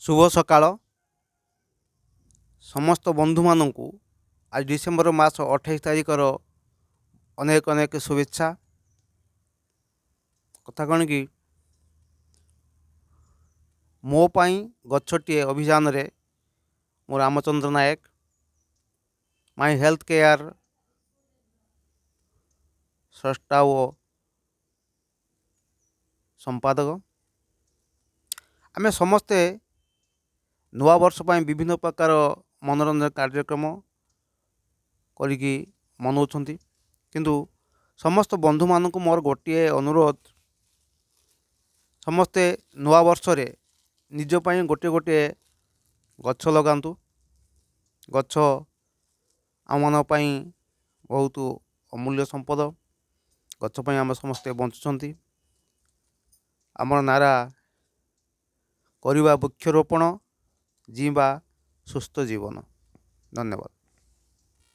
शुभ सकाळ समस्त बंधु मानू आज डिसेम्बर मास 28 तारिखर अनेक अनेक शुभेच्छा। कथा कौन कि मो पाई गछटिए अभियान रे मो रामचंद्र नायक माई हेल्थ केयर स्रष्टा ओ संपादक आमे समस्ते नुआ वर्ष पर विभिन्न प्रकार मनोरंजन कार्यक्रम करिकी मनाउछंती किंतु समस्त बंधु मानक मोर गोटे अनुरोध समस्ते नुआ वर्ष रे निज पाई गोटे गोटे गछ लगातु। गछ आम मन पाई बहुत अमूल्य संपद। गछ पाई आम समस्ते बंचुछंती। आमर नारा करिबा वृक्षरोपण जीवा सुस्थ जीवन। धन्यवाद।